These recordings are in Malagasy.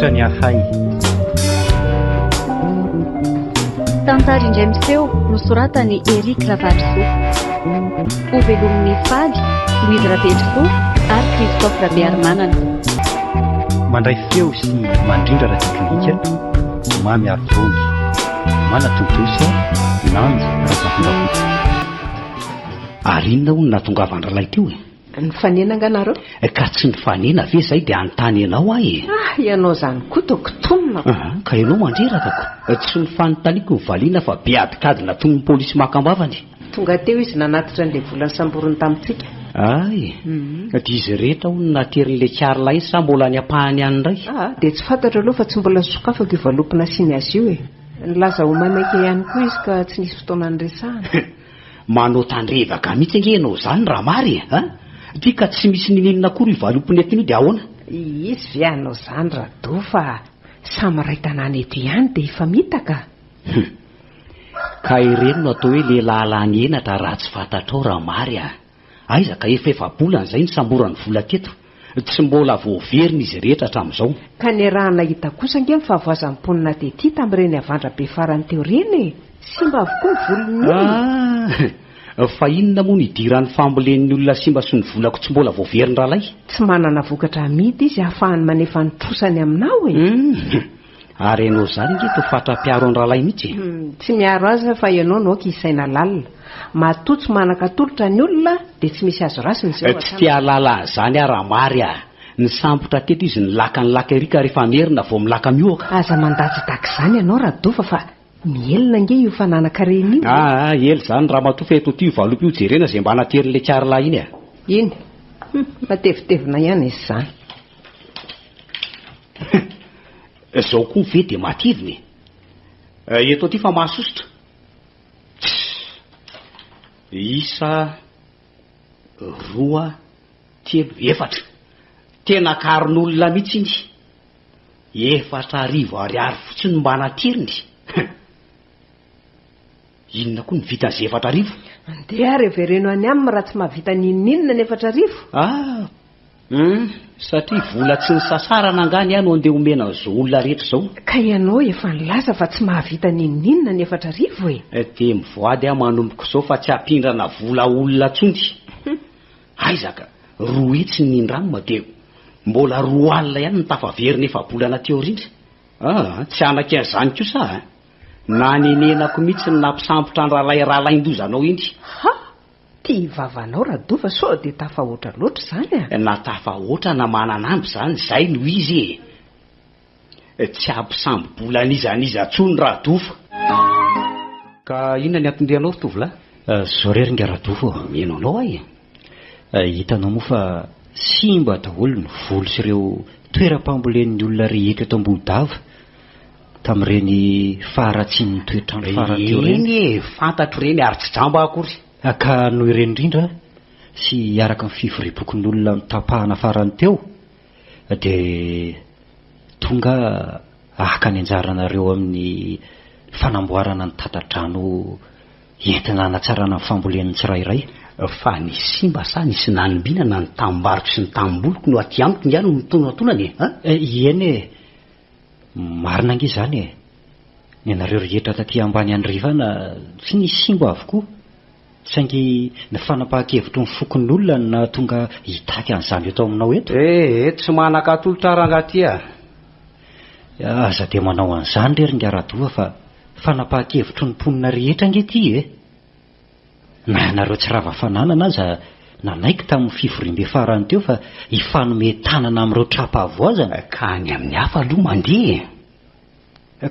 Raitra ny ahay. Tantara indray miseho nosoratany Eric Lavalso. Ho velomin'ny Faly, Louise Rabetso ary Christophe Rabearmanana. Mandray feo sy mandrindra raha teknika mamy arivony manatontosa nanja razafinao. Ary inona hono nahatongavandralahy teo ny fanena anganareo ka tsy ny fanena ve zay dia anontany ianao ahy ianao zany koa tokotonona ka ianao mandrerakako tsy ny fanontaniako nyvaliana fa be adikady natony ny polisy makambavany. Tonga teo izy nanatitra n'ilay volany samborony tamintsika. Ay dia izy rehetra hono naterin'ilay kiarolahy sa mbola ny ampahany ihany indray. Dia tsy fantatra aloha fa tsy mbola sokafako ivalopina siny azy io nilaza ho mamaiky ihany koa izy ka tsy nisy fotoana nyresahana. Manao tandrevaka mihitsy ange ianao zany raha mary tia ka tsy misy ninenina akory ivalopiny eto io dia ahoana? Izy ve anao zany Rado fa samy ray tanàna eto ihany dia efa mitaka. Ka ireny no atao hoe lehilahy lany enatra raha tsy fantatrao raha mary aiza ka efa bolana izay ny samborany vola teto tsy mbola voaverina izy rehetra hatramin'izao. Ka ny raha nahita kosa nge mifavoazam-ponina tetỳ tamin'ireny avandra be farany teo reny simba avokoa ny volony. Fa inona moa nidiran'ny fambolen'ny olona simba sy ny volako tsy mbola voaveriny ralay? Tsy manana vokatra amidy izy ahafahany manefa nitrosany aminao Ary ianao zany nge tofatram-piaro ny ralay mihitsy. Tsy miaro azy fa ianao naoka isaina lalina matotsy manakatolotra ny olona dia tsy misy azo rasiny zao. Tsy tia lala zany raha mary ny sambotra teto izy ny laka erika rehefa merina vao milaka mioaka. Aza mandatsy tak'izany ianao Radofa fa mielina nge io fananakareny io. Ely zany raha matofa eto ty valopo io jerena izay mba naterin'ilay kiarolahy iny iny matevitevina ihany izy zany. Zao koa ve dia mateviny eto aty fa mahasosotra isa 2 3 4 tena karin'olona mihitsy iny 4,000 fotsiny mba nateriny. Inona koa ny vita azy 4,000? Andeha revereno any aminy raha tsy mahavita ninninona ny 4,000. Satria vola tsy ny sasarana angany no andeha omena zao olona rehetra zao. Ka ianao efa nilaza fa tsy mahavita ninninona ny 4,000 dia mivoady manomboka zao fa tsy hampindrana vola olona tsony. Aizaka 2 hetsy ny indrano dia mbola 2 alina ihany ny tafaverina efa bolana teo rindra. Tsy anaka an'izany kosa na nenenako mihitsy ny nampisambotra ny rahalain-dozanao iny. Tia vavanao Radofa sao dia tafahoatra loatra zany na tafahoatra na mananamby zany zay no izy tsy ampisambo bolan'izaniza tsony Radofa. Ka inona ny atondrianao tovolahy? Zao reringa Radofa meno anao hitanao moa fa simba daholo ny volo sy ireo toeram-pambolen'ny olona rehetra eto Ambodava tamin'ireny faharatsian'ny toetrandro farany teo reny fantatro reny ary tsy jamba akory. Ka noho ireny indrindra sy araka ny fivoribokin'ny olona mitapahana farany teo dia tonga ahaka ny anjaranareo amin'ny fanamboarana ny tata-drano entina hanatsarana ny fambolen'ny tsirairay. Fa ny simba sa nisy nanombinana ny tambaroko sy ny tamboloko no aty amiko ingano mitonatolany eny marina ange zany ny anareo rehetra taty ambany andrivana tsy nisy simba avokoa saingy ny fanapahan-kevitro ny fokon'ny olona na tonga hitaky an'izany eto aminao eto. Tsy manakatolotra rangaty aza dia manao an'izany reringa Radofa fa fanapahan-kevitro ny mponina rehetra ange ty na nareo tsy rava fananana aza nanaiky tamin'ny fivorimbe farany teo fa hifanome tanana amin'ireo trapa-avoazana ka ny amin'ny hafa aloha mandeha.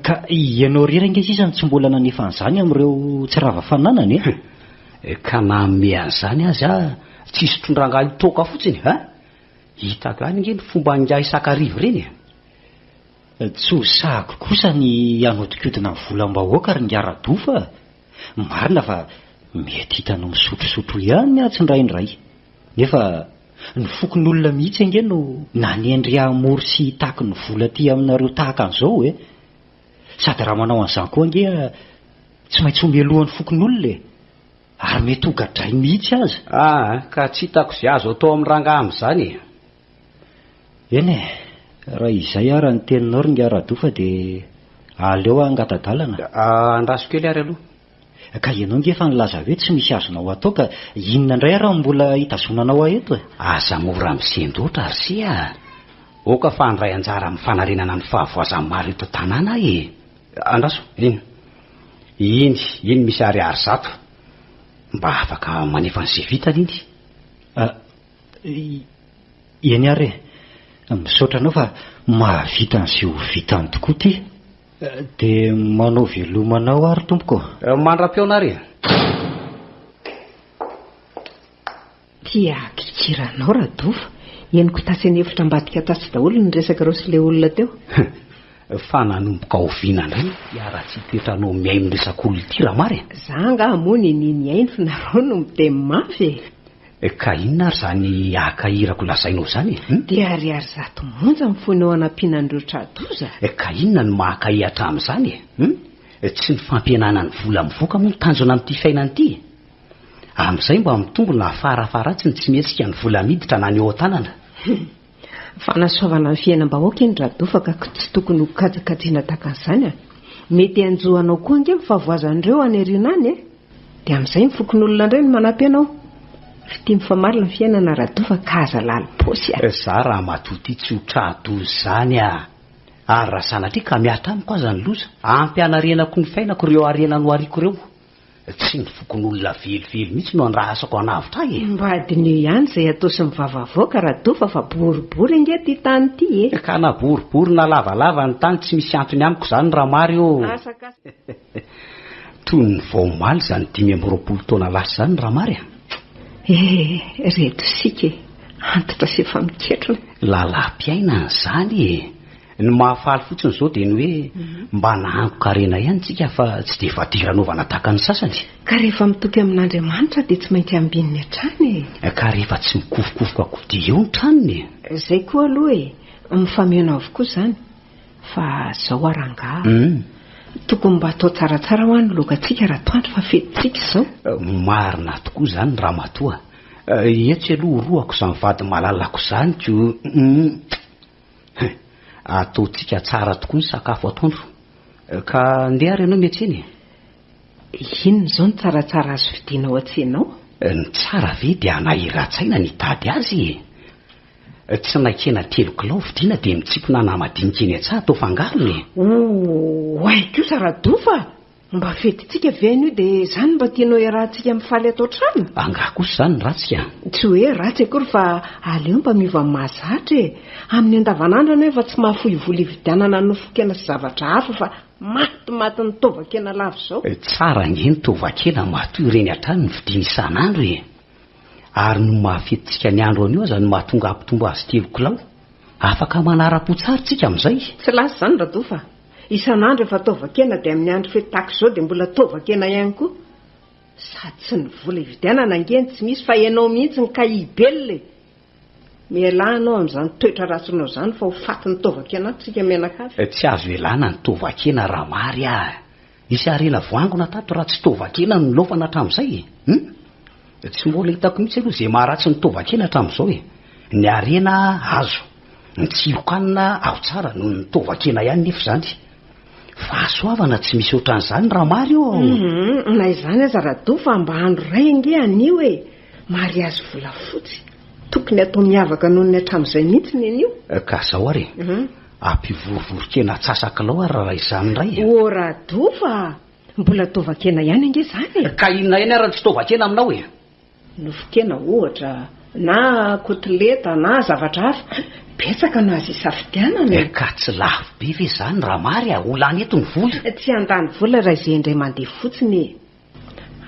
Ka ianao rery ange sisany tsy mbola nanefa an'izany amin'ireo tsy rava fananany ka nanome an'izany azy tsisy tondrangahy toka fotsiny hitako any nge ny fomba ngia isakarivo reny tsy ho sahako kosa ny anodikodina ny volam-bahoaka ry nga Radofa marina fa mety hitanao misotrosotro ihany atsindraindray nefa ny fokon'olona mihitsy ange no nanendry amory sy hitaky ny vola ty aminareo tahaka an'izao sady raha manao an'izany koa ange tsy maintsy homelohan'ny fokon'olona ary mety hogadray mihitsy aza ka tsy hitako izay azo atao amin'ny rangahy amin'izany eny Raha izay ara ny teninao ry Aradofa dia aleo angatadalana. Andraso kely ary aloha. Ka ianao ngefa nilaza hoe tsy misy azonao atao ka inona indray raha mbola hitazonanao eto? Aza mora misendoatra ary sia. Oka fa andray anjara amin'ny fanarenana ny fahavoazan'ny maro eto tanàna e. Andraso, iny misy ariary zato. Mba afaka manefa an'izay vitany iny. Eny ary misaotra anao fa mahavita an'izay ho vitany tokoa ty. Dia manao velomanao ary tompoko. Mandra-peona ary. Tia kikiranao Radofa. Eniko tasy hevitra ambadika tasy daholo ny resaka reo sy ilay olona teo. Fa nanomboka oviana indray iara-tsy toetranao miay miresaka olona ity raha mary. Za nga moa ny niainy fa nareo no miteny mafy. Ka inona ary zany akahirako lazainao zany? Dia ariary zato monja mifono eo anampianan'ireo tradoza. Ka inona no mahakahihatra amin'izany? Tsy ny fampianana ny vola mivoaka moa tanjona amin'ity fiainana ity. Amin'izay mba mitombo na afarafaratsiny tsy mihetsika ny vola miditra na ny eo an-tanana. Fanasoavana ny fiainam-bahoaka iny Radofa ka tsy tokony ho kajakajiana takan'izany. Mety anjohanao koa ange mifavoazan'ireo any ariana any. Dia amin'izay mifokon'olona indray no manampy anao. Tia mifamarina ny fiainana Radofa ka aza lalipôsy. Za raha matoty tsy ho tradozy zany ary raha sanatria ka miatra amiko aza ny loza ampianarenako ny fiainako ireo arena no ariko ireo. Tsy ny fokon'olona velively mihitsy no andrahasako anavitra e. Mba adinio ihany izay atao sy mivavavoaka Radofa fa boribory inge ty tany ty e. Ka na boribory na lavalava ny tany tsy misy antony amiko zany raha mary eo. Toy ny vaomaly zany 520 taona lasa zany raha mary. Reto sika antitra sy efa miketrona. Lalam-piainana zany e. Ny mahafaly fotsiny zao dia ny hoe mba nahangoka arena ihany tsika fa tsy dia efa diranaovana tahaka ny sasany. Ka rehefa mitoky amin'Andriamanitra dia tsy maintsy ambininy hatrany e. Ka rehefa tsy mikofokofoka kodia eo ny tranony. Izay koa aloha e, mifamiana avokoa zany. Fa zao aranga. Tokony mba atao tsaratsara ho any lokantsika raha toandro fa fetintsika izao. Marina tokoa zany raha matoa. Etsy aloha roako izany vady malalako zany ko. Ataontsika tsara tokoa ny sakafo atoandro. Ka ndeha ary ianao miantsena. Inona izao ny tsaratsara azo vidianao an-tsenao? Ny tsara ve dia anahiran-tsaina ny tady azy. Tsy naikena 3 kilao vidiana dia mitsipona namadinika eny an-tsaha atao fangarony. Oay kosa Radofa, mba fetintsika ve an'io dia zany mba tianao iarahantsika mifaly atao trano? Angaha kosa zany ratsika. Tsy hoe ratsy akory fa aleo mba miova amin'ny mahazatra e. Amin'ny andavanandro anefa tsy mahafohy vola hividianana nofon-kena sy zavatra hafa fa maty ny tovakena lava izao. Tsara nge ny tovakena matoy ireny hatrany ny vidiana isan'andro e. Ary no mahafetintsika ny andro anio aza no mahatonga ampitombo azy 3 kilao. Afaka manara-po tsara tsika amin'izay. Tsy lasa zany Radofa. Isan'andro efa tovakena dia amin'ny andro fetaka izao dia mbola tovakena ihany koa. Sady tsy ny vola hividianana angeny tsy misy fa ianao mihitsy ny kahibelona. Mialanao amin'izany toetra ratsinao zany fa ho faty ny tovakena tsika mianakavy. Tsy azo ialana ny tovakena raha mary Isy arena voangona tato raha tsy tovakena no lofana hatramin'izay. Tsy mbola hitako mihitsy aloha izay maharatsy ny tovakena hatramin'izao e. Ny arena azo, ny tsirokanina ao tsara no ny tovakena ihany nefa zany. Fahasoavana tsy misy ohatran'izany raha mary eo. Na izany aza Radofa mba andro ray ange anio e. Mary azo vola fotsy. Tokony atao miavaka noho ny hatramin'izay mihitsy ny anio. Ka zao ary. Ampivorivorokena atsasakilao ary raha izany ray. O Radofa, mbola tovakena ihany ange zany. Ka inona ihany ary tsy tovakena aminao e? Nofon-kena ohatra, na kotileta na zavatra hafa. Betsaka no azo isafidianana. Ka tsy lafo be ve zany raha mary olany eto ny vola. Tsy andany vola raha izay indray mandeha fotsiny.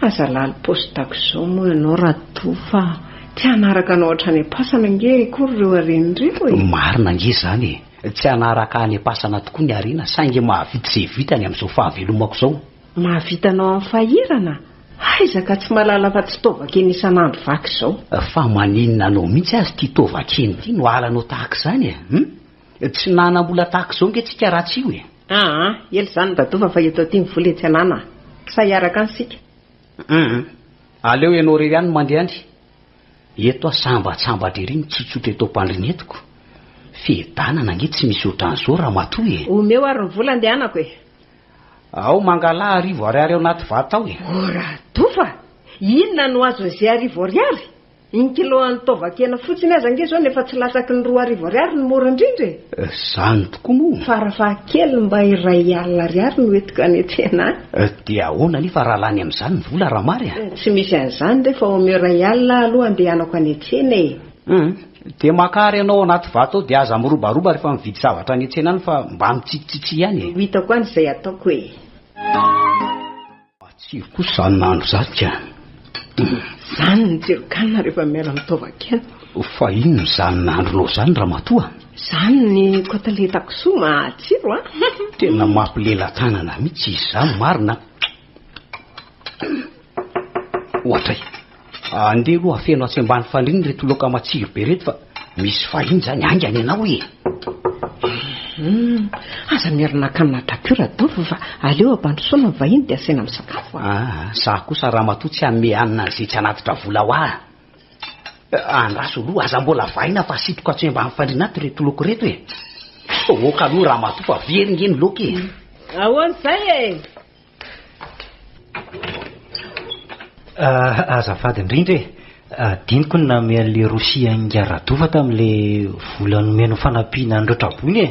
Aza lalipôsy tako izao moa ianao Radofa. Tsy hanaraka anao hatrany am-pasana nge kory ireo aren'ireo e. Marina nge zany e. Tsy hanaraka any am-pasana tokoa ny arena saingy mahavita izay vitany amin'izao fahavelomako izao. Mahavitanao amin'ny fahirana? Aizaka tsy malala fa tsy tovakena isan'andro vaky izao. Fa maninona anao mihitsy azy ty tovakena ity no halanao tahaka izany e. Tsy nanam-bola tahaka izao nge tsika ratsy io e. Ely zany Radofa fa eto aty ny vola etsy anana. Sa hiaraka ansika. Aleo ianao irery ihany mandeha any. Eto sambatsambatra ery mitsotsotra eto am-pandrinetiko. Fihedanana ange tsy misy ohatran'izao raha matoa e. Omeo ary ny vola andehanako e. Ao mangalahy arivo ariary ao anaty vata ao e. Raha tofa, inona no azon'izay arivo ariary? Iny kilo an'tovakena fotsiny aza ange zao nefa tsy latsaky ny 2 arivo ariary ny mora indrindra e. Zany tokoa moa. Farafahakely mba iray alina ariary no entiko anetsena. Dia ahoana nefa raha lany amin'izany ny vola raha mary a? Tsy misy an'izany rehefa omeo iray alina aloha andehanako anetsena e. Dia makary ianao anaty vata ao dia aza mirobaroba rehefa mividy zavatra any an-tsena any fa mba mitsitsitsy ihany e. Hitako any izay ataoko e. Matsiro kosa izany nandro zany ka. Zany ny tsirokanina rehefa miara mitovakena. Fa inona izany nandronao zany raha matoa? Zany ny kotaleta kisoa matsiro a. Tena mampilela-tanana mihitsy izany marina. Ohatray, andeha aloha afeno atsy ambany fandriny reto loka matsiro be reto fa misy fahiny zany angany ianao e. Aza miarina-kanina takora dovy fa aleo ampandrosoana ny vahiny dia asaina misakafo. Za kosa raha matoa tsy hanome hanina izay tsy hanatitra vola ho ahy. Andraso aloha aza mbola vahina fa sitroko atsy ambany fandrina ato reto loko reto e. Oka aloha raha matoa fa very nge ny loka e. Ahoana izay e? Azafady indrindra e. Diniko ny name an'le rosia Ngaradova tamin'le vola nomeno fanampiana androtrabony e.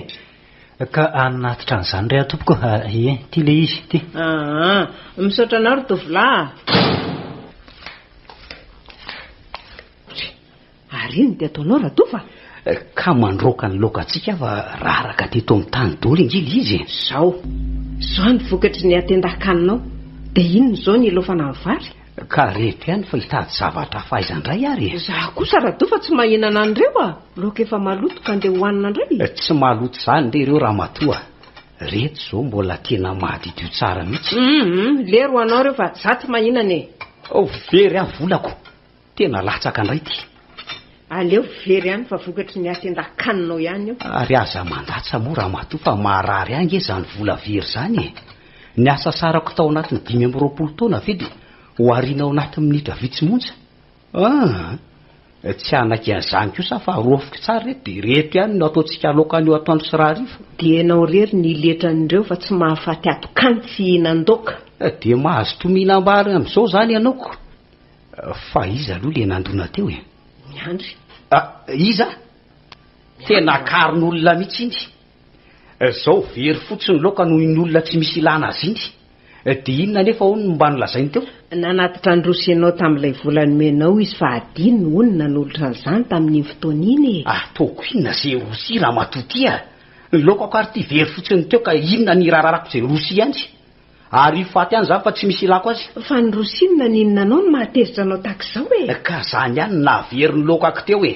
Ka anatitra an'izany ray atompoko. Ie, ty le izy ty. Misaotra anao ry tovolahy. Ary iny dia ataonao Radova? Ka mandroaka ny lokantsika fa raraka teto amin'ny tany daholo ingily izy. Zao ny vokatry ny atendan-kaninao. Dia inona izao ny ilofana ny vary? Ka reto ihany fa hitady zavatra fahaizandray ary. Za kosa Radova tsy mahinana an'ireo a. Loka efa maloto ka andeha hohanina indray. Tsy maloto zany nde ireo raha matoa. Reto zao mbola tena mahadidio tsara mihitsy. Lero anao ireo fa za tsy mahinana e. Very any volako. Tena latsaka indray ty. Aleo very ihany fa vokatry ny atendan-kaninao ihany io. Ary aza mandatsa moa raha matoa fa maharary ange zany vola very zany e. Ny asa sarako tao anatin'ny 520 taona vedy ho arianao anatin'ny minitra vitsy monja. Tsy anaky an'izany kosa fa rofiko tsara reto dia reto ihany no ataontsika lokany eo atoandro sy raha rivo. Dia ianao rery ny letran'ireo fa tsy mahafaty atokany tsy hihinan-doka. Dia mahazo tominam-bary amin'izao zany ianaoko. Fa iza aloha le nandona teo e? Miandry. Iza? Tena karin'olona mihitsy iny. Zao very fotsiny loka noho ny olona tsy misy ilana azy iny. Dia inona nefa hono mba nolazainy teo? Nanatitra ny rosianao tamin'ilay vola nomenao izy fa adino onona nolotra an'izany tamin'ny fotoana iny. Ataoko inona izay rosia raha matotia? Lokako ary ty very fotsiny teo ka inona ny rararako izay rosia antsy? Ary faty any zany fa tsy misy ilako azy. Fa ny rosinona ny inona anao no mahatezitra anao tak'izao e. Ka zany ihany na very ny lokako teo e.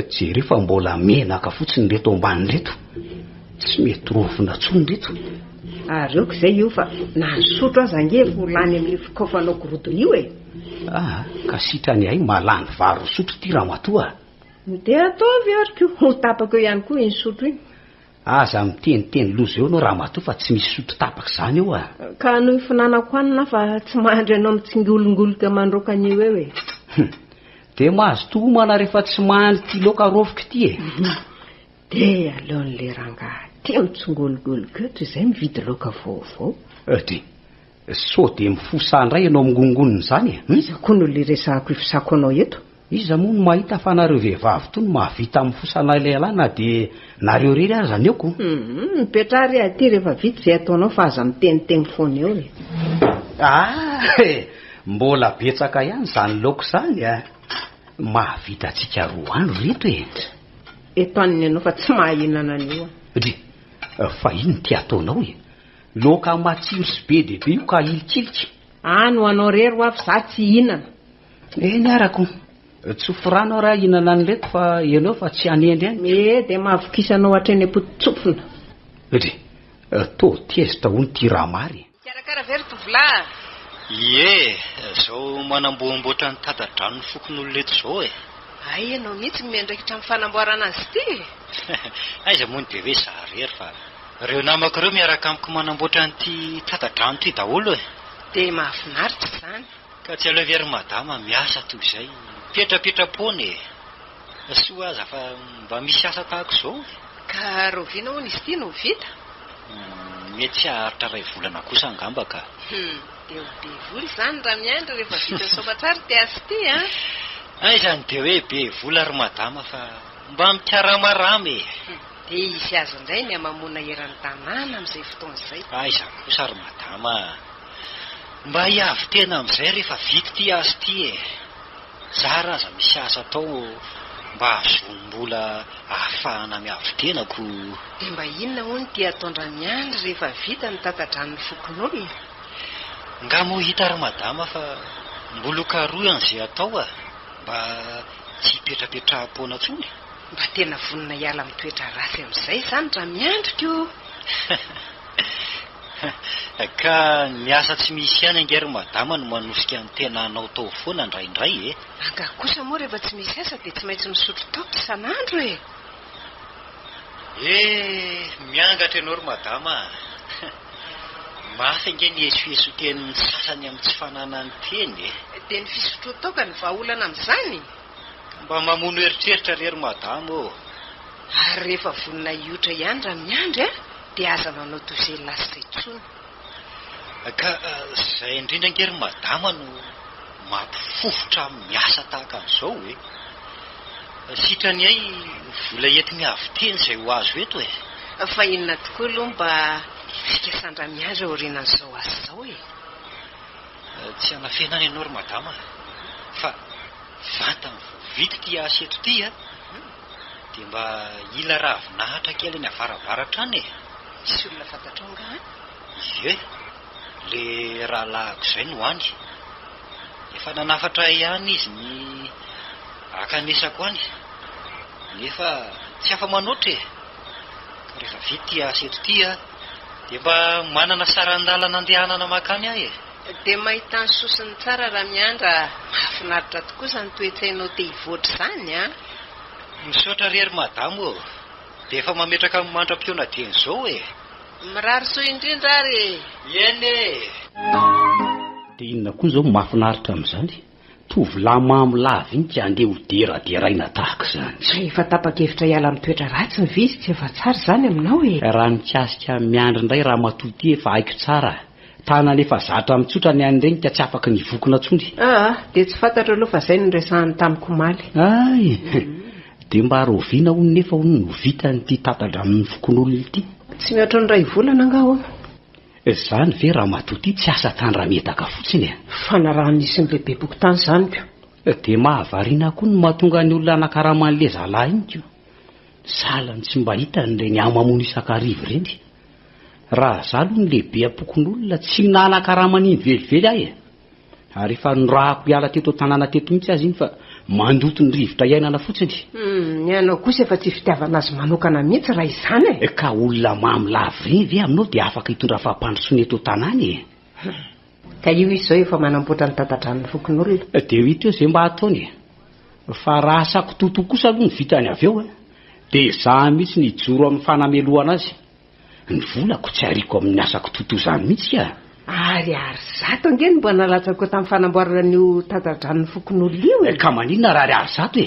Jery fa mbola menaka fotsiny reto ambany reto. Tsy mety rovina tsony reto. Areoko izay io fa nasotro aza ange volany amin'ny fikaofanao gorodona io e. Ka sitrany ahy malany vary sotro ty raha matoa. Dia ataovy ariko ho tapako eo ihany koa iny sotro iny. Aza miteniteny loza eo no raha matoa fa tsy misy sotro tapaka izany eo a. Ka noho ifinanako anina fa tsy mahandry anao mitsingolongoloka mandroaka an'io eo e. Dia mahazo tohomana rehefa tsy mahandry ty loka rofiko ty e. Dia aleon'le rangahy tia mitsingolongoloka toy izay mividy loka vaovao. Sao dia mifosandray ianao mingongonina izany e. Iza koa no le resahako ifisako anao eto? Iza moa no mahita fa nareo vehivavy to no mahavita mifosana lehilahy na dia nareo rery aza any eoko. Mipetrary aty rehefa vita izay ataonao fa aza miteniteny foana eo e. Mbola betsaka ihany izany loko izany a. Mahavita antsika 2 andro reto e. Eto aniny ianao fa tsy mahahinana an'io a. Fa ino ty ataonao e? Loka matsiro sy be dia be io ka ilikilika. No anao rery ho avy za tsy hihinana. Ny arako. Tsy forano raha hihinana an'ireto fa ianao fa tsy hanendry any. Dia mahavokisanao hatreny am-potitsofona. Tô tezitra hono ty raha mary. Karakara very tovolahy. Ie, zao manamboamboatra ny tata-drano ny fokon'oloneto zao e. Ianao mihitsy miandraikitra amin'ny fanamboarana azy ty. Aiza moa ny be hoe za rery fa reo namako ireo miaraka amiko manamboatra an'ity tata-drano ty daholo e. Dia mahafinaritra izany. Ka tsy aleo very madama miasa toy izay. Pietrapetra-pony e. soa aza fa mba misy asa tahako izao. Ka roviana hoana izy ity no vita? Mety tsy haharitra ray volana kosa angamba ka. Dia be vola izany raha miandry rehefa vita somatsara ty azy ity a. Izany dia hoe be vola ry madama fa mba mikaramaramy. Dia izy azo indray ny amamoana eran'ny tanàna amin'izay fotoana izay. Izany kosa ry madama, mba hiavy tena amin'izay rehefa vita ty azy ty zara aza misy asa atao mba azombola ahafahana miavy tenako. Dia mba inona hono dia ataondra miandry rehefa vita ny tatadrano fokon'olona? Nga mo hita ry madama fa mboloka roa an'izay atao mba tsy hipetrapetraha-poana tsony. Mba tena vonina hiala amin'ny toetra ratsy amin'izay izany raha miandriko. Ka ny asa tsy misy ihany angery madama no manosika ny tena anao tao foana indraindray Anga kosa moa rehefa tsy misy asa dia tsy maintsy misotro taoka isan'andro miangatra ianao ry madama. Mafy ange ny esoesoten'ny sasany amin'ny tsy fananany teny Dia ny fisotro taoka ny vahaolana amin'izany? Mba mamono eritreritra rery madama Ary rehefa vonina hiotra ihany raha miandry dia aza manao toy izay lasa intsony. Ka izay indrindra angery madama no mampifofotra miasa tahaka an'izao sitrany ay vola ety miavy teny izay ho azo eto Fa inona tokoa aloha mba fikasandra miandry aorianan'izao azy izao tsy hanafenana ianao ry madama fa vatany vita ty asa eto ty dia mba ila ravinahitra kely ny avaravaratra any Misy olona fantatrao nga le rahalahako izay no any efa nanafatra ihany izy ny akanesako any nefa tsy afa manoatra ka rehefa vita ty asa eto ty dia mba manana saran-dalana andehanana makany ahy Dia mahita ny sosiny tsara raha miandra mahafinaritra tokoa izany toetsainao te hivoatra izany misaotra rery madama dia efa mametraka amin'ny mandram-piona dieny izao mirary soa indrindra ary dia inona koa izao mahafinaritra amin'izany? Tovolahy mamilava iny tsy andeha ho deraderaina tahaka izany. Efa tapa-kevitra hiala amin'ny toetra ratsy ny vizy tsy efa tsara izany aminao Raha mikasika miandry indray raha matoty efa haiko tsara. Tanana efa zatra mitsotra ny any ireny tsy afaka ny vokona tsony. Dia tsy fantatra aloha fa izay no resahany tamiko maly. Dia mba roviana hono nefa hono no vita nyity tatadrano ny fokon'olona ity. Tsy mihoatra ny ray volana nga hono. Izany ve raha matoty tsy asa tandra-metaka fotsiny Fanarahan'isy ny lehibe bokotany izany ko. Dia mahavariana koa no mahatonga ny olona anakaraman'ilay zalahy iny ko. Salany tsy mba hitany ireny amamono isan-karivo ireny. Raha zalo ny lehibe ampokon'olona tsy nanakaramany iny velively ahy ary efa norahako hiala teto tanàna teto mihitsy azy iny fa mandoto ny rivotra iainana fotsiny. Ny anao kosa efa tsy fitiavana azy manokana mihitsy raha izany Ka olona mamilava ireny ve aminao dia afaka hitondra fampandrosoana eto tanàna Ka io izy izao efa manamboatra ny tatadrano ny fokon'olona. Dia hita eo izay mba ataony fa raha asako toto kosa aloha ny vitany avy eo dia izaho mihitsy ny joro amin'ny fanamelohana azy. Ny volako tsy hariko amin'ny asako toto izany mihitsy Ary zato ange no mba nalatsako tamin'ny fanamboarana n'io tatadrano ny fokon'olona io Ka maninona raha ary zato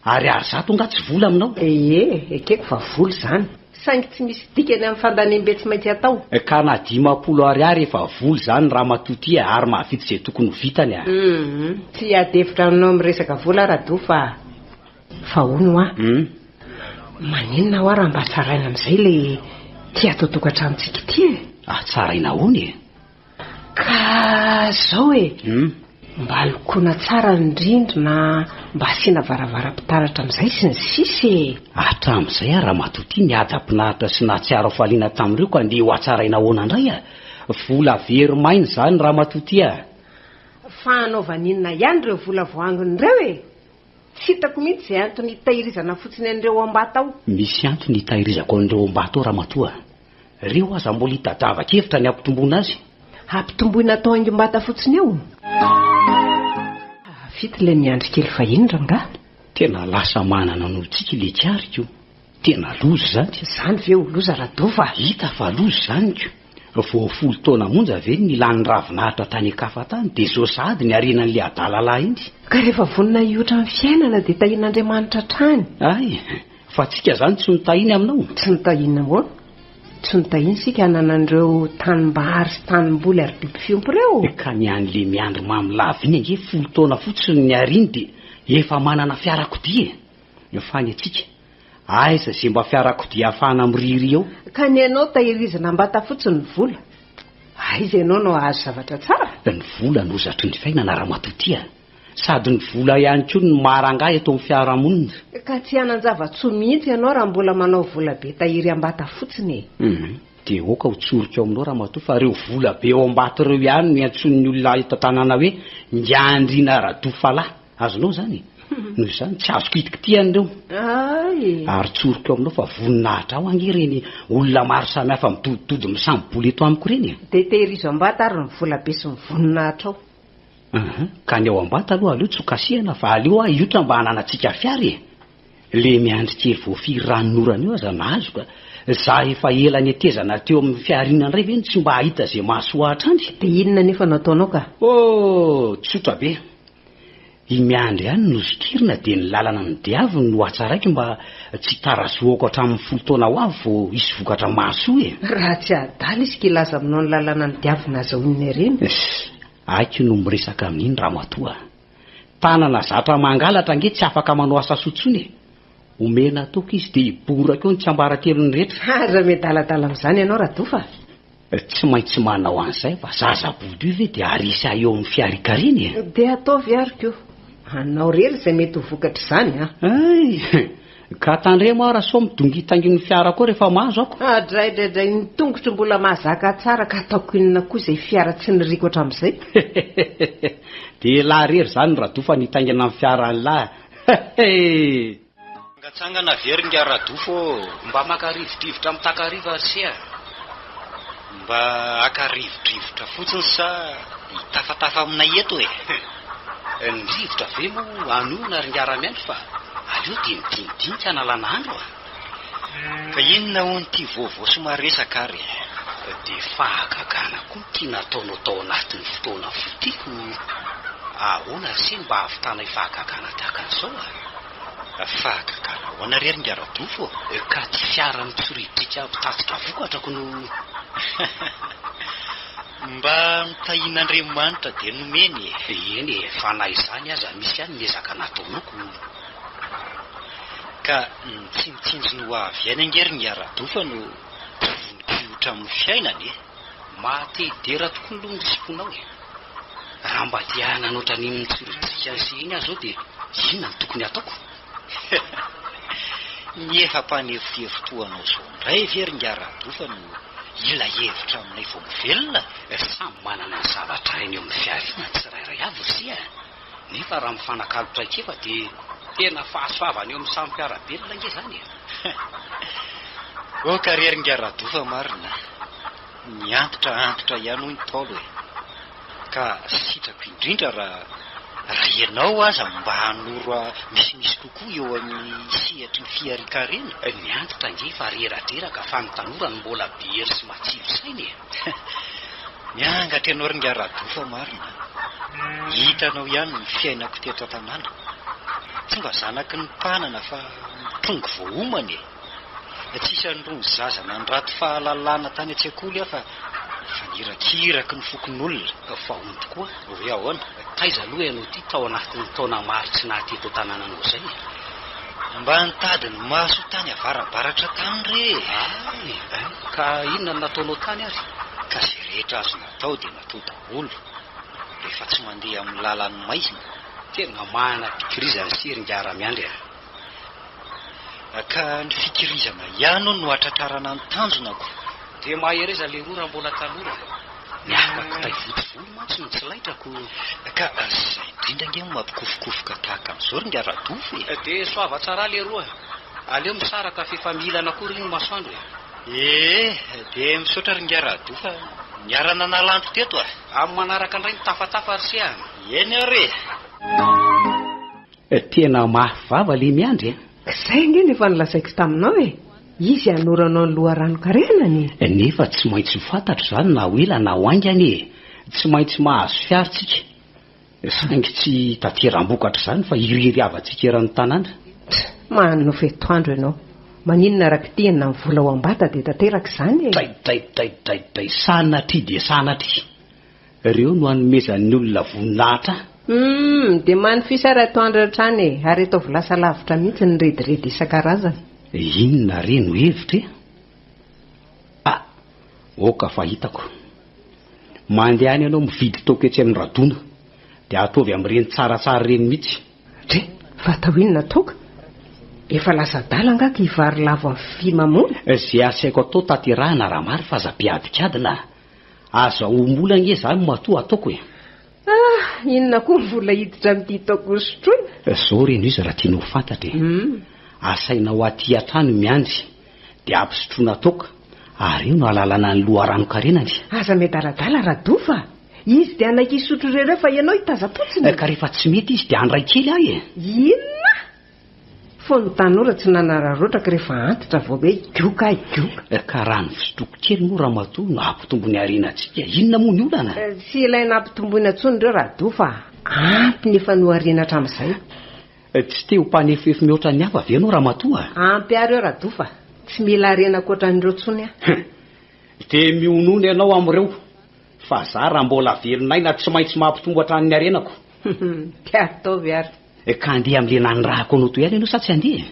Ary zato nga tsy vola aminao? Ekeko fa vola izany. Saingy tsy misy dikany amin'ny fandanem-be tsy maintsy atao. Ka na 500 ariary efa vola izany raha matoty ary mahavita izay tokony ho vitany Tsy hiady-hevitra aminao amin'ny resaka vola Rado fa hono maninona ho raha mba tsaraina amin'izay ilay ty atao tokantranontsika ity tsaraina hoany Ka zao mba lokoina tsara ny rindrina mba asiana varavara-pitaratra amin'izay sy ny sisy hatramin'izay raha matoty niaja-pinaritra sy nahatsiaro faliana tamin'ireo ka andeha ho atsaraina ahoana indray vola very maina izany raha matoty fa anaovaninona ihany ireo vola voangony ireo tsy hitako mihitsy izay antony hitahirizana fotsiny an'ireo am-bata ao. Misy antony hitahirizako an'ireo am-bata ao raha matoa. Ireo aza mbola hitadiava-kevitra ny ampitomboina azy. Ampitomboina atao haingom-bata fotsiny eo? Vita ilay miandry kely fahiny ranga. Tena lasa manana n'olontsika ilay kiariko. Tena loza izany. Izany ve ho loza Radova? Hita fa loza izany ko. Vao 10 taona monja ve nilany ravinahitra tany akafa tany dia zao sady ny arenan'ilay adalalahy iny. Ka rehefa vonina hiotra amin'ny fiainana dia tahian'Andriamanitra trany. Ay, fa tsika zany tsy notahiny aminao. Tsy notahina moa. Tsy notahiny sika hananan'ireo tanimbary sy tanimboly ary biby fiompy ireo. Ka ny an'le miandry mamilava iny ange 10 taona fotsiny ny ariny dia efa manana fiarakodia. Fa ny atsika aiza izay mba fiarakodia ahafahana miriry eo. Ka ny ianao tahirizina mbata fotsiny vola. Aiza ianao no ahazo zavatra tsara. Ny vola no zatry ny fiainana raha-matotia. Sady ny vola ihany koa ny marangah eto amin'ny fiarahamonina. Ka tsy hanan-java-tsoa mihitsy ianao raha mbola manao vola be tahiry ambata fotsiny. Dia oka ho tsorika ao aminao raha-matoa fa reo vola be ao ambata ireo ihany no antson'ny olona eto an-tanàna hoe Ndiandrina Radofalahy. Azonao zany. Noho izany tsy azo kitikitian'ireo. Ary tsorika ao aminao fa voninahitra ao angereny olona maro samihafa mitoditody misamboboly eto amiko ireny. Dia tehirizo ambata ary ny vola be sy ny voninahitra ao. Ka ny ao ambata aloha aleo tsy ho kasihana fa aleo hiotra mba hananantsika fiary. Le miandry kely voafiry ranon'orana io aza nahazo ka za efa ela ny atezana teo amin'ny fiarinana iray ve tsy mba hahita izay mahasoahatra any. Dia inona nefa nataonao ka? Tsotra be. I miandry ihany no zokirina dia ny lalana ny diaviny no atsaraiky mba tsy tarazoako hatramin'ny 10 taona ho avy vao hisy vokatra mahasoa. Raha tsy adala izy kilaza aminao ny lalana ny diavina azahoana ireny. Aiky no miresaka amin'iny raha-matoa. Tanana zatra mangalatra ange tsy afaka manao asa sotsony. Omena toka izy dia hiboraka eo ny tsiambaratelony rehetra. Aza medaladala amin'izany ianao Radofa. Tsy maintsy manao an'izay fa zazabody io ve dia arisa eo amin'ny fiarikariny. Dia ataovy ariko. Anao rery izay mety ho vokatra izany. Ka tandremo aho raha sao midongitangin'ny fiara koa rehefa mahazo ako. Adraidray ny tongotro mbola mahazaka tsara ka ataoko inona koa izay fiara tsy niriko hatramin'izay. Dia lahy rery izany Radofa nitaingina amin'ny fiara lahy. Ngatsangana veringa Radofo. Mba makarivodrivotra amin'ny takariva asia. Mba akarivodrivotra fotsiny sa hitafatafa aminay eto e. Ny rivotra ve mo anona ry ngaramiandry fa aleo dia midinidinika analana andro Ka inona ho n'ity vaovao somary resaka ary. Dia fahagagana koa tia nataonao tao anatin'ny fotoana fotiako. Ahoana se mba ahavitana fahagagana tahaka an'izao Fahagagana ahoana rery nga Radofo? Ka ty fiara mitsoritrika mpitatitra vokatrako no mba mitahin'Andriamanitra dia nomeny. Eny fa na izany aza misy ihany miezaka nataonako. Ka nitsinitsinjy no avy any angery nga Radofo no vonikiotra amin'ny fiainany. Mahatedera tokoa aloha ny risiponao raha mba dia hananoatra ny mitsoritrika an'izay iny aho zao dia inona no tokony ataoko? Ny efa-panevitoanao zao indray very nga Radofo no ila hevitra aminay vao mivelona. Samy manana ny zavatra eny eo amin'ny fiarina tsirairay avy sia. Nefa raha mifanakalotra ikefa dia tena fahasoavana eo amin'ny samy mpiarabelona nge zany. Ka rery nga Radofo marina. Ny antitra ihany ho ny Paolo ka sitrako indrindra raha ianao aza mba hanoro misimisy kokoa eo amin'ny sehatry ny fiarikarena. Ny antitra nge fa reratreraka fa ny tanora ny mbola behery sy matsiro sainy. Miangatra ianao ry nga Radofo marina. Hitanao ihany ny fiainako teto an-tanàna. Tsy mba zanaky ny mpanana fa tonga voaomany. Tsisy androny zaza nandrato fahalalana tany an-tsekoly fa nirakiraky ny fokon'olona. Fa ono tokoa hoe ahoana taiza aloha ianao ty tao anatin'ny taona maro tsy naty eto tanànanao zay. Mba nitady ny maso tany avarabaratra tany re. Ka inona no nataonao tany ary? Ka zay rehetra azo natao dia natao daholo rehefa tsy mandeha amin'ny lalan'ny maizina. Tena mahana fikirizana sery nga ara-miandry. Ka ny fikirizana ihany no atratrarana ny tanjonako. Dia mahereza le rora mbola tanora. Miafaka taivotovolo mantsy no tsy laitrako. Ka zay indrindra nge mampikofokofoka tahaka amin'izao ry nga Radofo. Dia soava tsara le roa. Aleo misaraka fifamilana koa ry ny masoandro. Dia misaotra ry nga Radofo. Niarana nalandro teto amin'ny manaraka indray ny tafatafa ry sia. Eny ary. Tena mafy vava le miandry. Izay nge nefa nilazaiko taminao izy anoranao ny loharanokarenany. Nefa tsy maintsy ho fantatro izany na ho ela na ho aingany tsy maintsy mahazo fiaritsika saingy tsy tateram-bokatra izany fa iriry avantsika eran'ny tanàna. Manao fetoandro ianao, maninona araka tiana ny vola ao am-bata dia tanteraka izany day sanatry dia sanatry ireo no hanomezan'ny olona voninahitra. Dia manifisara toandro hatrany ary ataovy lasa lavitra mihitsy ny rediredy isan-karazany. Inona re no hevitra oka fa hitako mandeha any ianao mividy toka etsy amin'ny radona dia ataovy amin'ireny tsaratsara reny mihitsy. Tre fatao inona toka efa lasa dalangaka ivary lavo amin'ny fimamona. Izay asaiko atao taterahana raha mary fa zabiadikadina aza ombola nge izany matoa ataoko inona koa vola hiditra amin'ity taoko sotroina. Zao reno izy raha tianao fantatra asaina ho aty atrano miandry dia ampisotroana toka ary io no alalana ny loharanokarenany. Aza miadaladala Radofa, izy dia anaiky isotro ireo fa ianao hitazapotsiny. Ka rehefa tsy mety izy dia andray kely ahy inona fony tanora tsy nanararotraka rehefa antitra vao hoe gioka. Ka raha ny fisotroko kely moa raha matoa no ampitombony arenantsika. Inona moa ny olana? Tsy ilaina ampitombony antsony ireo Radofa, ampy nefa no arena hatramin'izay. Tsy te ho mpanefefy mihoatra ny hafa ve ianao raha matoa? Ampy ary eo Radofa, tsy mila arena ankoatran'ireo tsony dia mionono ianao amin'ireo fa za raha mbola velon'aina tsy maintsy mampitombo hatrany arenako. Dia ataovy ary. Ka andeha amin'ilay nanirahako anao toy ihany ianao sa tsy andeha?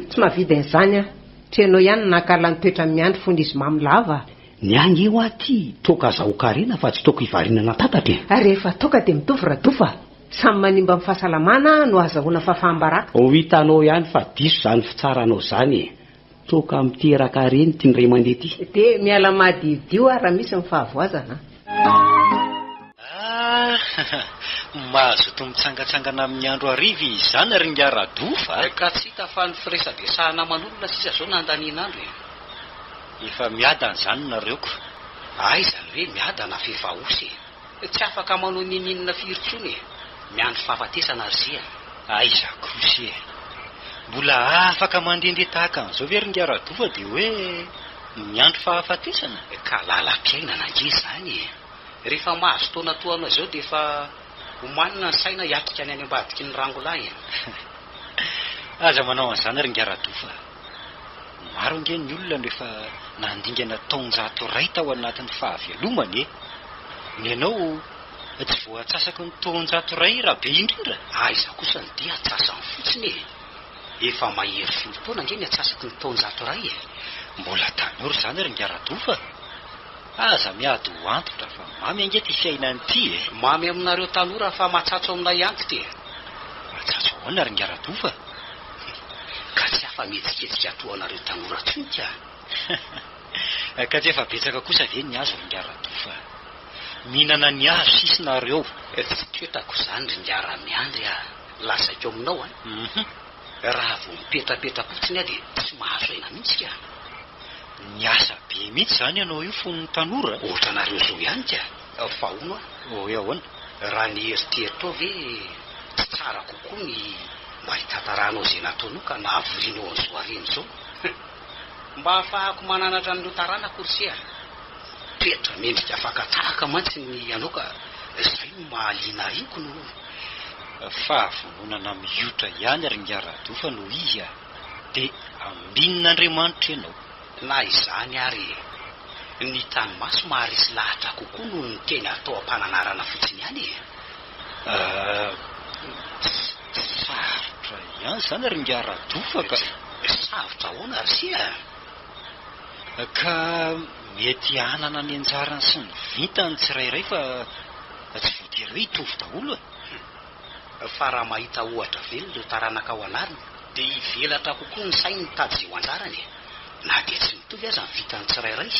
Tsy mahavidy an'izany trenao ihany nakala ny toetra miandry fony izy mamilava. Ny any eo aty toka azahokarena fa tsy toka hivarinana tatatra. Rehefa toka dia mitovy Radofa, samy manimba amin'ny fahasalamana no azahoana fahafahambaraka. Hitanao ihany fa diso izany fitsaranao izany. Toka miteraka reny ty ndray mandeha ty. Dia miala mahadiodio raha misy ny fahavoazana. Mahazo mitsangatsangana amin'ny andro ariva izany ary ny Radofa. Ka tsy hita fa ny firesadresahana manolona sisa zao nandanin'andro efa miada an'izany nareoko. Izany hoe miada na fehvaosy tsy afaka manao nininona firintsony miandro fahafatesana ry zia. Aiza kosa mbola afaka mandendre tahaka an'izao ve ry Radofa dia hoe miandro fahafatesana. Ka lalam-piainana nge izany rehefa mahazo taona toana izao dia efa homanina ny saina hiatrika any ambadiky ny rangolahy. Aza manao an'izany ry Radofa. Maro nge ny olona rehefa nandingana taonjato iray tao anatin'ny fahavelomany ny ianao tsy voatsasaky ny taonjato iray raha be indrindra. Aiza kosa ny dia atsasany fotsiny efa mahery folo taona nge ny atsasaky ny taonjato iray mbola tanora izany ry Radofa. Aza miady ho antotra fa mamy ange ty fiainany ity mamy aminareo tanora fa mahatsatso aminay antitra. Mahatsatso ahoana ry Radofa? Ka tsy afa mihetsiketsika atoanareo tanora tsonika. Ka tsy efa betsaka kosa ve ny azo ry Radofa? Mihinana ny azo sisinareo. Tsy toetako izany ry ngara miandry lasako aminao raha vao mipetrapetra fotsiny dia tsy mahazo aina mihitsy ny asa be mihitsy izany ianao io fony tanora. Ohatranareo zao ihany fa ono ahoana raha ny eritreritro ve tsy tsara kokoa ny mba hitatarànao izay nataonao ka nahavorianao an'izao areny izao mba ahafahako mananatra n'ireo tarana korsia toetra mendrika afaka tahaka mantsy ny ianao ka izay no mahaliana riko no fahavononana miotra ihany ry Radofa no izy dia ambin'Andriamanitra ianao. Na izany ary ny tanymaso maharesy lahatra kokoa no ny teny atao am-pananarana fotsiny ihany sarotra ihany izany ry Radofa. Ka sarotra ahoana ry sia ka mety hanana ny anjarany sy ny vitany tsirairay fa tsy voatery hoe hitovy daholo fa raha mahita ohatra velona ireo taranaka ao anariny dia hivelatra kokoa ny sainy mitady izay ho anjarany na dia tsy mitovy aza ny vitany tsirairay.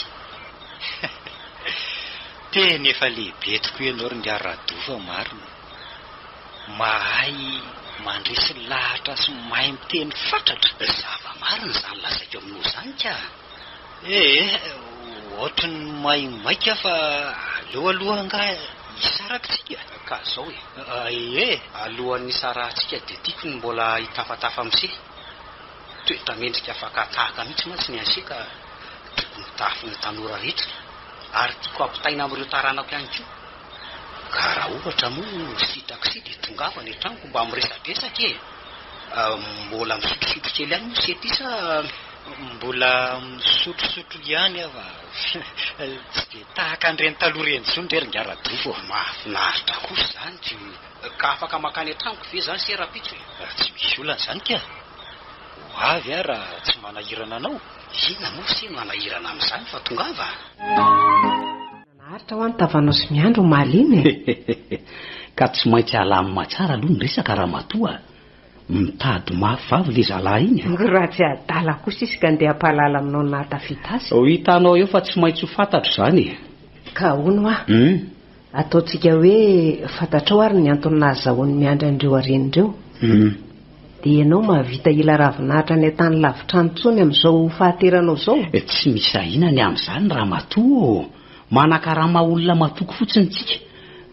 Teny efa lehibe tokoa ianao ry Radofa marina. Mahay mandresy lahatra sy mahay miteny fatratra. Zava-marina izany lazaiko aminao izany ka. Ohatra ny mahay maika fa aloha nga hisarakitsika. Ka zao alohan'ny hisarahantsika dia tiako ny mbola hitafatafa amin'izay. toetra mendrika afaka tahaka mihitsy mantsy ny ansika mitafy ny tanora rehetra ary tiako ampitaina amin'ireo taranako ihany koa. Ka raha ohatra moa sitraky dia tongava ny tranoko mba miresadresaka e. Mbola misotrosotro kely ihany moa setisa mbola misotrosotro ihany ava tsy dia tahaka an'ireny taloha ireny zony reringaradofo. Mahafinaritra kosa zany ty ka afaka makany an-tranoko ve zany serapitso e? Tsy misy olana zany ka ho avy a raha tsy manahirana anao. Ina moa sy manahirana amin'izany fa tongava naharitra ho any tavanao sy miandro maliny ka tsy maintsy alamina tsara aloha ny resaka raha matoa mitady mafavy le zalahy iny. Raha tsy adala kosa isy ka andeha hampalala aminao nahatafita azy. Hitanao eo fa tsy maintsy ho fantatro zany. Ka hono a ataontsika hoe fantatrao ary ny antony nahazahoany miandry an'ireo aren'ireo. Dia ianao mahavita ila ravinahitra ny an-tany lavitra antsony amin'izao fahateranao izao. Tsy misy ahinany amin'izany raha matoa. Manakarama olona matoko fotsiny tsika.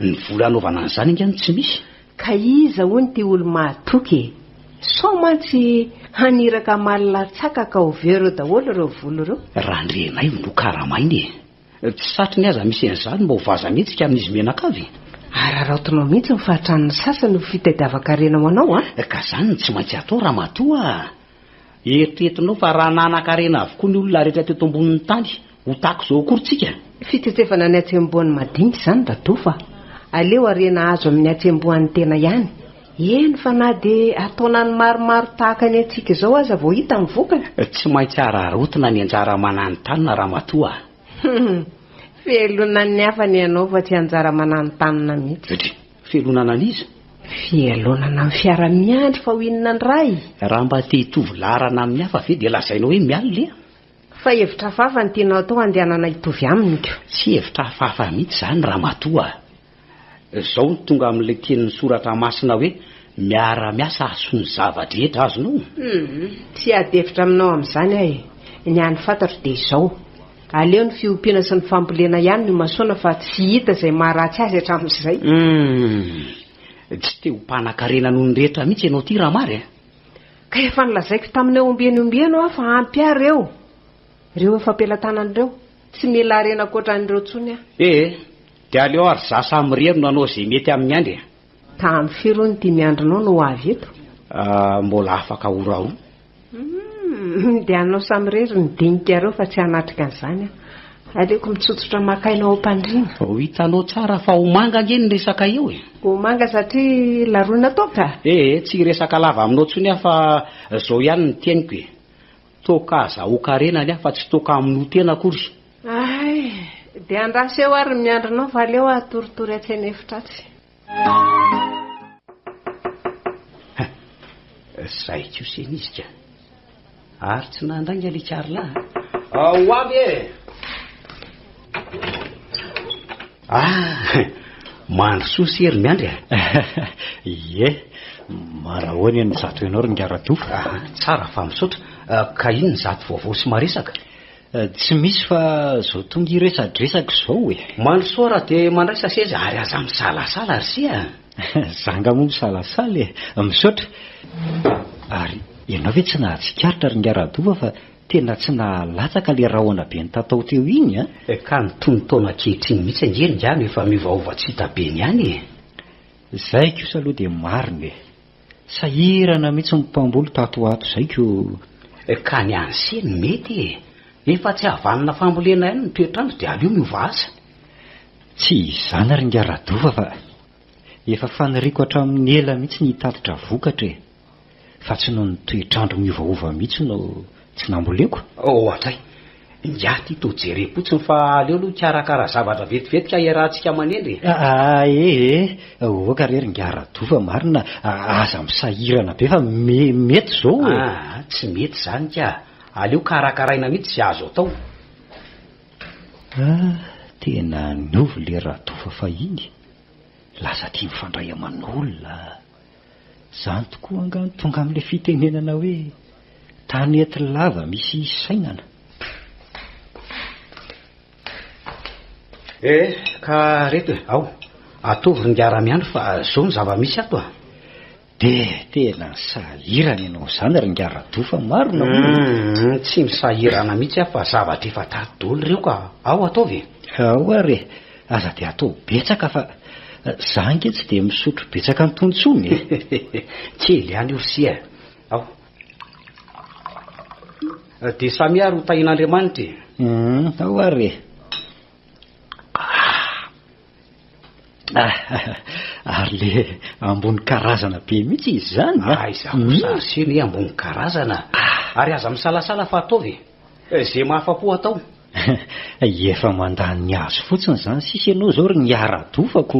Ny vola anaovana an'izany ingany tsy misy. Ka iza hono ty olo mahatoky e? So mantsy haniraka malatsaka ka ho vereo daholo ireo volo ireo. Raha ndrenay no karamainy e. Tsy satry ny aza misy an'izany mba ho vaza mihitsika amin'izy menakavy. Araraotinao mihitsy ny fahatran'ny sasany ho fitadiavaka rena ho anao a. Ka zany tsy maintsy atao raha matoa. Eritreretinao fa raha nanan-karena avokoa ny olona rehetra teto ambonin'ny tany ho tako izao akory-tsika. Fitetsefana ny atsembohan'ny madinika izany dadofa. Aleo arena azo amin'ny atsembohan'ny tena ihany. Eny fa na dia ataona ny maromaro tahaka ny antsika izao aza vao hita ny vokany. Tsy maintsy ararotina ny anjara mananontany raha matoa. Fialonana ny hafa ny ianao fa tsy anjara mananontany mihitsy. Fialonana an'iza? Fialonana amin'ny fiara-miandry fa ho inona ny ray. Raha mba te hitovy larana amin'ny hafa ve dia lazainao hoe mialina. Fa hevitra hafahafa ny tianao atao andehanana hitovy aminy ko. Tsy hevitra hafahafa mihitsy zany raha matoa. Izao ny tonga amin'ilay tenin'ny soratra masina hoe miara-miasa hasony zava-drehetra azonao. Tsy adefitra aminao amin'izany ahy. Ny any fantatro dia izao. Aleo ny fiompiana sy ny fambolena ihany no masoana fa tsy hita izay maharatsy azy hatramin'izay. Tsy te ho mpanan-karena noho ny rehetra mihitsy ianao ty raha mary. Ka efa nilazaiko tamin'ny ombiany aho fa ampy ary eo. Ireo efa ampelantanan'ireo tsy mila arena ankoatran'ireo tsony a. Dia aleo ary zasa amrero no anao izay mety amin'ny andry. Tamin'ny firy ny tia miandrinao no ho avy eto. Mbola afaka oraho. Dia anao samyrery ny dinika ireo fa tsy hanatrika an'izany a. Aleoko mitsotsotra makainao ao am-pandriana. Hitanao tsara fa ho manga nge ny resaka eo e. Ho manga satria laroina toka. Tsy resaka lava aminao tsony aho fa izao ihany ny teniko e. Toka azahokarena ny aho fa tsy toka amin'ny hotena akory. Dia andraso eo ary miandrinao fa aleo atoritory atsy ny efitratsy. Zay kosa izy ka. Ary tsy nandrainga le Karla. Ho avy e. Mandrosoa sery miandry marahoany ny zato ianao ry ngaradofo. Tsara fa misaotra. Ka ino ny zato vaovao sy maresaka? Tsy misy fa zao tonga iresadresaka izao e. Mandrosoa raha dia mandraisa seza ary aza misalasala ry sia. Zanga moa misalasala e. Misaotra. Ary ianao ve tsy nahatsikaritra ry ngaradofo fa tena tsy nahalatsaka le rahoana be ny tatao teo iny a? Ka ny tonontaona ankehitriny mihitsy angeny ihany efa miovaova tsy hita be ny ihany e. Zay kosa aloha dia marina e. Sahirana mihitsy ny mpamboly tatoato zay ko. Ka ny anseny mety e. Efa tsy havanana fambolena ihany ny toetrandro dia aleo miova asa. Tsy izany ry ngaradofo fa efa faniriko hatramin'ny ela mihitsy ny tatitra vokatra e. Fa tsy noho ny toetrandro miovaova mihitsy no tsy namboleko. Atray. Ngiaty to jerepotsiny fa aleo aloha karakara zavatra vetivetika iarahantsika manendry. Oka rery ngaradofo marina aza misahirana be fa mety zao e. Tsy mety zany ka. Aleo karakaraina mihitsy sy azo atao. Tena niovy le radofo fa iny. Lasa tia mifandray aman'olona. Zany tokoa angano tonga amin'ilay fitenenana hoe tanety lava misy sainana. Ka reto ao. Atovy ry ngara-miandro fa zao ny zava-misy ato a. de tena sahirana ianao izany ry Ngaradofa marina tsy misahirana mihitsy fa zavatra efa tadolo reo ka ao ataovy ao ary aza dia atao betsaka fa za nge tsy dia misotro betsaka ny tontsony kely ihany io sia ao dia samiaro ho tahin'Andriamanitra ao ary ary le ambony karazana be mihitsy izy zany izakosasiny ambony karazana ary aza misalasala fa ataovy zay mahafa-po atao efa mandany azo fotsiny zany sisy ianao zao ry Ngaradofako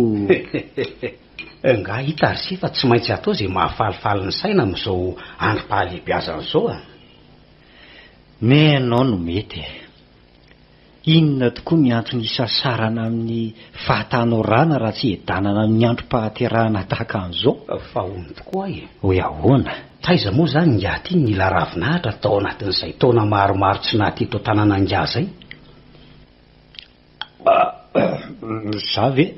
nga hita ry fa tsy maintsy atao zay mahafalifaly ny saina amin'izao androm-pahalehibiazana zao menao no mety inona tokoa miantony isasarana amin'ny fahatanorana raha tsy edanana amin'ny androm-pahaterahana tahaka an'izao fa hony tokoa hoe ahoana taiza moa zany ngaty mila ravinahitra tao anatin'izay taona maromaro tsy naty eto tanàna nga zay za ve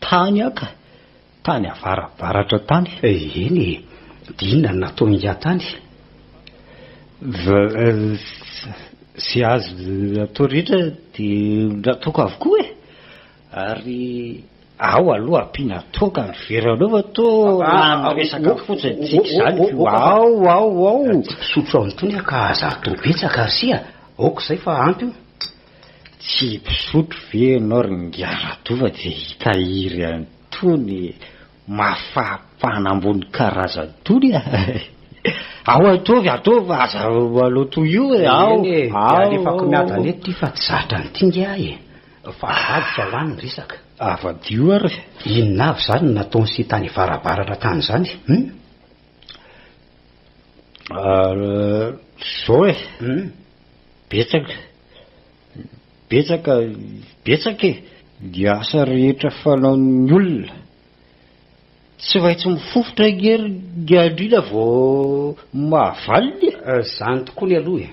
tany aka tany avarabaratra tany eny dinona ny natao nga tany sy azo atao rehetra dia nataoko avokoa ary ao aloha ampiana toka ny veranao fa to resaka fotsiny tsika zany ao pisotro ao nytony ka aza atao betsaka asia aoko izay fa ampy io tsy mpisotro ve anao ry Ngaradofa dia hitahiry antony mafapana ambony karazan-tony ao ataovy aza aloto io rehefa komiadana eto ty fa tsy zatra ny tinga fa vadika hoan'ny resaka avadio ary inona avy zany nataony sy tany varabaratra tany zany zao betsaka dia asa rehetra fanaon'ny olona tsy vaitsy mifofotra ngery Gadrina vao mahavaliny zany tokoa ny aloha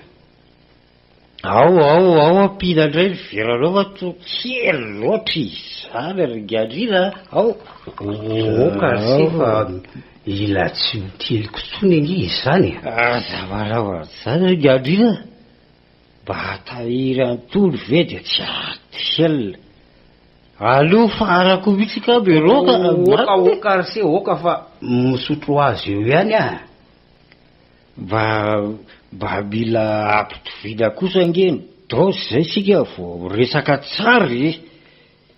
ao ampina indray ny veranao fa to kely loatra izany ry Gadrina ao oka sy fa ila tsy hoteliko tsony ange izy zany zavarava zany ry Gadrina mba hatahiry antolo ve dia tsy atelina aleo farako mihitsy ka oka ry se oka fa misotro azy eo ihany mba mila ampitovina kosa ngeny daosy zay sika vao resaka tsary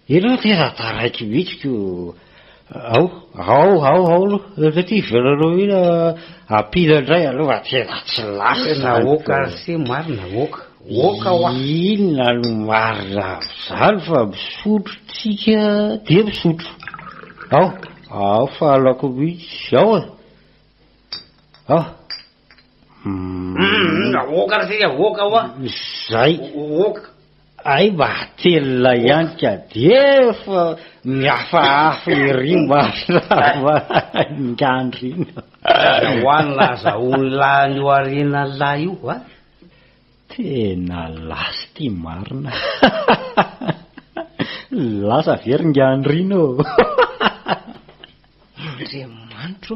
ianao tena taraiky mihitsy ko ao ty veranao ina ampina indray aloha tena tsy lasina oka ry se marina oka inona no marina zany fa misotro tsika dia misotro ao fahalako mihitsy ao oka ry se oka oa zay ay mba hatelina ihany ka dia fa mihafahafa ery marina ngandrina hoany laza olona ny oarina lahy io tena lasy ty marina lasa very ngandrina Andriamanitro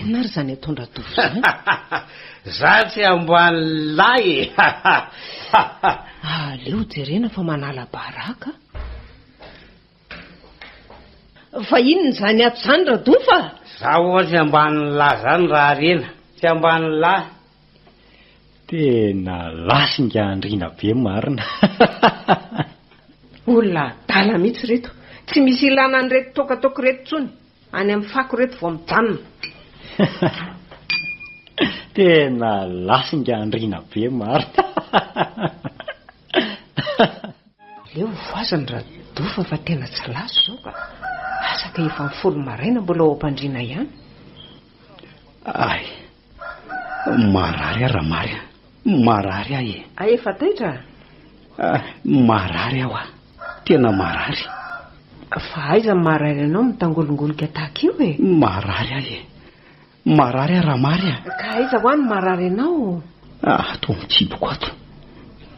ina ary zany atondra dofo zany za tsy ambany lahy aleo jerena fa manala baraka fa inony zany ato zany Radofa za ohatsy ambany lahy zany raha rena tsy ambany lahy tena lasy ngandrina be marina olona dala mihitsy reto tsy misy ilana ny reto tokatoko reto tsony any amin'ny fako reto vao mijanona tena lasy ngandrina be marina leo voazany Radofa fa tena tsy laso zao ka asaka efa mifolo maraina mbola ao am-pandriana ihany ay marary raha marya marary ay efa taitra marary aho tena marary fa aiza marary anao mitangolongoloka tahaka io marary marary raha marya ka aiza ho any marary anao atao mitsiboko ato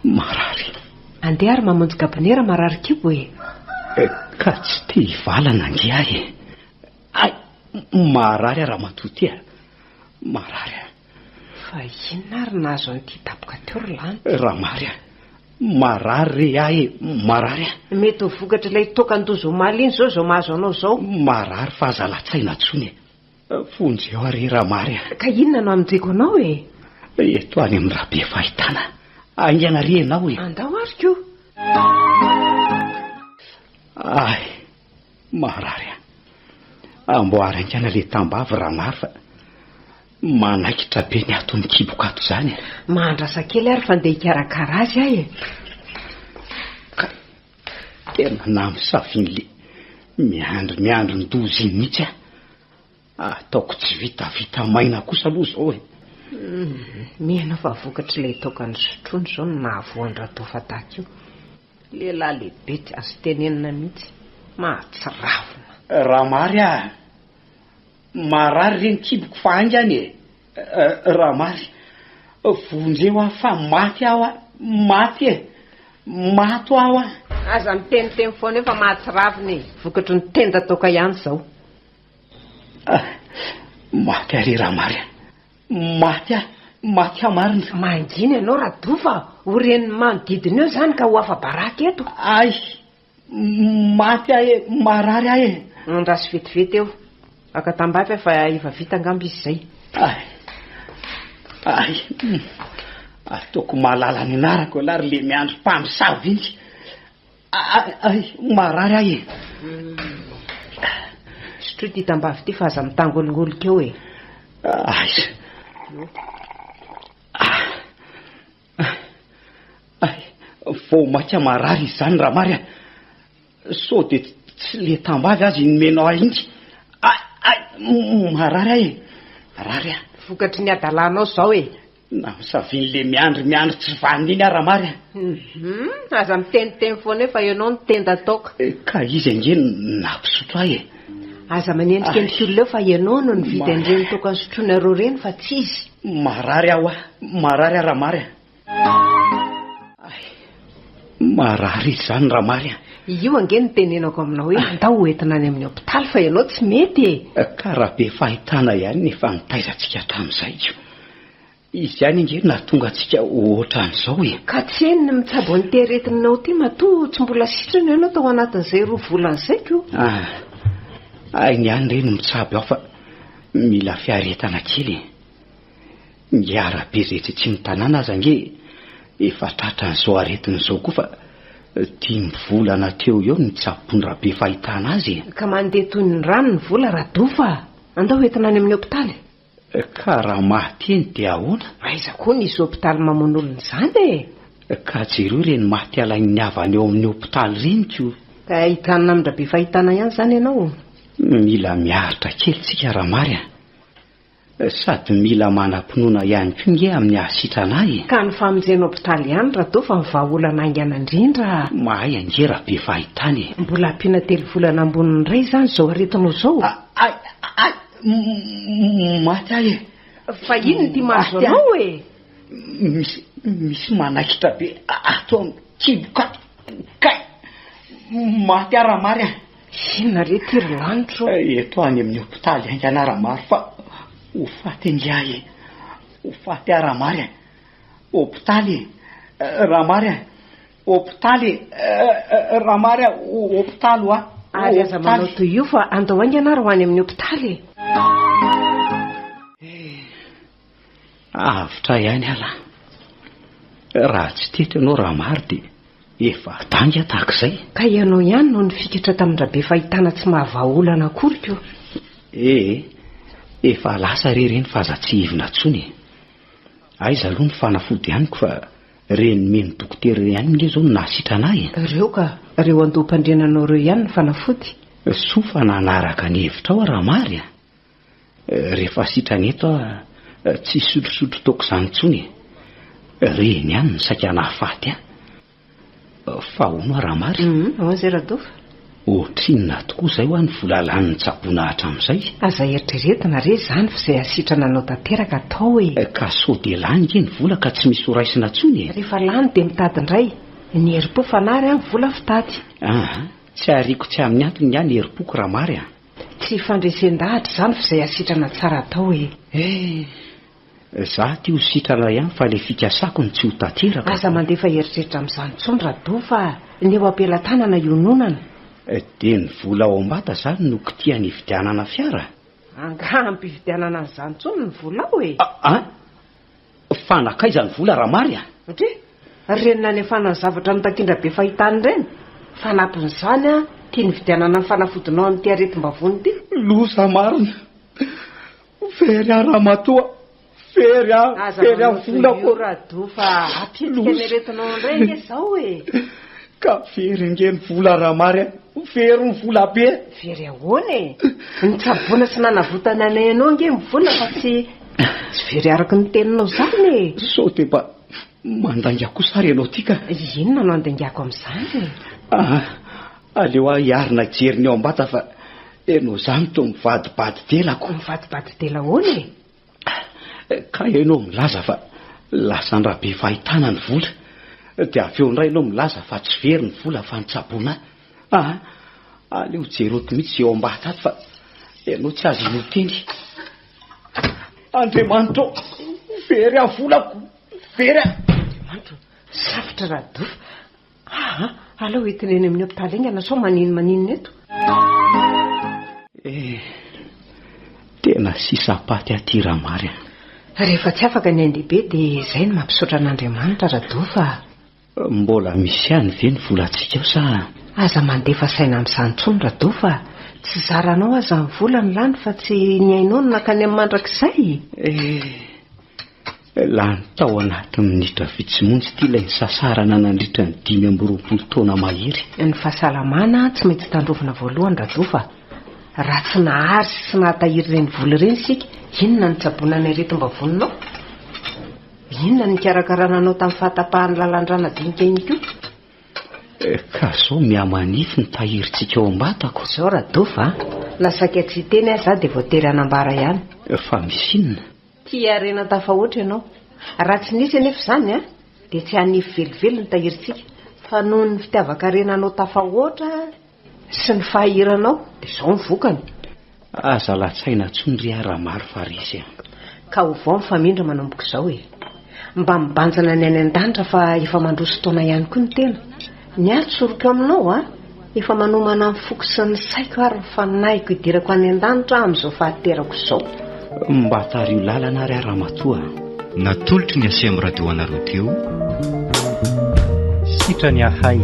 marary andeha ary mamonjy gabinera marary kibo ka tsy te hivalana nge ay marary raha matoty marary fa inona ary nazo an'ity tapoka teo ry lany raha mary marary re ahy marary mety ho vokatra ilay tokandozo omaly iny zao mahazo anao zao marary fa azalatsaina tsony fonjeo ary raha mary ka inona no aminjeko anao eto any amin'ny rahabe fahitana aingana re anao andao ary ko ay marary amboary aingana le tambavy raha mary fa manaikitra be ny ato mikibokato zany mahandrasa kely ary fa ndeha hikarakara azy ahy tena namisavin'le miandry ny dozy iny mihitsy ataoko tsy vitavita maina kosa aloha zao miana fa vokatra ilay tokany sotrony zao no nahavoan-dratofa tahaka io lehilahy lehibe tsy azo tenenina mihitsy mahatsiravina raha mary marary reny kiboko fa aingany raha mary vonjeo aho fa maty aho maty mato aho aza miteniteny foana efa mahatsiravina vokatry ny tenda toka ihany zao maty ary raha mary maty marina manginy ianao Radofa ho reniny manodidina eo zany ka ho afa-baraka eto ay maty ahy marary ahy andraso vetivety eo aka tambavy fa efa vita angambo izy zay ay ataoko mahalala ny anarako lary le miandro mpamosavy iny ay marary ahy sotro ty tambavy ty fa aza mitangolongoloka eo ay vao maika marary izy zany raha mary so de tsy le tambavy azy nomenao ahy intsy marary ahy marary vokatry ny adalanao zao na misavin'le miandry tsy vaniny raha mary aza miteniteny foana efa ianao ny tenda toka ka izy ange nampisotro ahy aza manendrika ny tolona eo fa ianao no nividy an'ireny tokany sotroinareo reny fa tsy izy marary aho marary raha mary marary izy zany raha mary io ange ny tenenako aminao hoe andao hoentina any amin'ny hopitaly fa ianao tsy mety ka raha be fahitana ihany nefa nitaizantsika hatramin'izay io izy ihany inge nahatonga antsika ohatran'izao ka tsy eniny mitsabo ny teretinanao ty matoa tsy mbola sitrany ianao tao anatin'izay 2 volan'izay ko ainy ihany reny mitsabo aho fa mila fiaretana kely nge arabe zay tsy mitanàna aza nge efa tratran'izao aretin'izao koa fa 5 volana teo eo ny tsapony rahabe fahitana azy ka mandeha toy ny rano ny vola Radofa andao hoentina any amin'ny hopitaly ka raha maty eny dia ahoana aiza koa nisy hopitaly mamon'olona zany ka jereo reny maty alainy avany eo amin'ny hopitaly reny ko ka hitanina amin'ny rahabe fahitana ihany zany ianao mila miaritra kely tsika raha mary sady mila manam-pinoana ihany ko nge amin'ny ahasitranahy ka ny famonjeny hopitaly ihany Radofa mivahaolana aingana indrindra mahay ange rahabe fahitany mbola ampiana 3 volana amboniny ray zany zao aretinao zao maty ahy fa ino ny ty mahazo anao misy manaikitra be ato kibokato kay maty raha mary inona re tiry lanitro eto any amin'ny hopitaly aingana raha mary fa ho faty ange ahy ho faty raha mary hopitaly raha mary hopitaly raha mary hopitaly ary aza manao toy io fa andao aingana raha ho any amin'ny hopitaly avitra ihany ala raha tsy teto ianao raha mary de efa danga tahak'izay ka ianao ihany no nifikatra tamin'ny rahabe fahitana tsy mahavaolana akory ko efa lasa reny fa aza tsy hivina tsony aiza aloha ny fanafody ihanyko fa reny meno dokotera ihany nge zao no nahasitranahy reo ka reo andoam-pandrenanao reo ihany ny fanafody sofa nanaraka ny hevitra ao raha mary rehefa sitraneto tsy sotrosotro toko izany tsony reny ihany ny saika nahafaty fa hono raha mary zay Radofa ohatrinona tokoa zay ho any volalany tsapona hatramin'izay aza eritreretina re zany fa zay asitrana anao tanteraka atao ka so de lany nge ny vola ka tsy misy horaisina tsony rehefa lany de mitady indray ny herim-po fanary any vola fitady tsy ariko tsy amin'ny antony ihany herim-poko raha mary tsy tsy fandresen-dahatra izany fa izay asitrana tsara atao e. Za ty ho sitrana ihany fa le fikasako ny tsy ho tanteraka. Aza mandefa heritreritra amin'izany tsony Rado fa ny eo ampelantanana iononana. Dia ny vola ao am-bata zany no kitiany hividianana fiara. Angahampividianana an'izany tsony ny vola ao e. Fanakaiza ny vola raha mary a? Renina ny afana ny zavatra mitakindra be fahitany reny. Fanampin'izany a tia ny vidianana ny fanafodinao amin'ity aretim-bavony ity. Loza marina. Fery raha matoa. Fery volako. Rado fa apitika ny aretinao ndray izao e. Ka fery nge ny vola raha mary a. Fery ny vola be. Fery ahoana e. Ny tsaboana sy nanavotana anay ianao nge mivola fa tsy fery araka ny teninao zany e. Sao dia mba mandangako sary ianao tika. Inona no andangako amin'izany? Aleo aho hiarina jeriny ao am-bata fa ianao zany to mivadibady delako. Mivadibady dela ahoana e? Ka ianao milaza fa lasa ndraha be fahitana ny vola. Dia avy eo indray ianao milaza fa tsy very ny vola fa nitsaboana. Aleo jeroto mihitsy eo am-bata ato fa ianao tsy azo no teny. Andriamanitra, very volako. Very. Andriamanitra, safotra Rado. Aleo entina eny amin'ny hopitaly eny ana sao maninona eto. Tena sisapaty aty raha mary. Rehefa tsy afaka ny andehibe dia izay no mampisaotra an'Andriamanitra Rado fa mbola misy ihany ve ny volantsika sa? Aza mandefa saina amin'izany tsony Rado fa tsy zaranao aza ny vola ny lany fa tsy ny ainao no nakany amin'ny mandrakizay. Lany tao anaty minitra vitsimotsy ity ilay ny sasarana nandritra ny 5 taona mahery. Ny fahasalamana tsy mety tandrovina voalohany Rado fa raha tsy nahary sy nahatahiry ireny vola ireny sika, inona ny tsaboana ny aretim-bavoninao? Inona ny karakarananao tamin'ny fahatapahany lalan-drana dinika iny koa? Ka zao miamanify ny tahirintsika ao am-batako. Zao Rado fa nasaka tsy teny aza dia voatery anambara ihany. Fa misy inona? Tia arena tafahoatra ianao. Raha tsy nisy anefa izany dia tsy hanify velively ny tahirintsika. Fa noho ny fitiavaka renanao tafahoatra sy ny fahiranao dia izao ny vokany. Aza latsaina tsony ry raha maro farisy. Ka ho vao mifamindra manomboka izao e. Mba mibanjana ny any an-danitra fa efa mandroso taona ihany koa ny tena. Ny ary tsoroka aminao efa manomana ny foko sy ny saiko ary ny fanahiko hidirako any an-danitra amin'izao fahaterako izao. Mba tario lalana ry raha matoa. Natolotry ny asemo radio anareo teo Sitra ny ahay.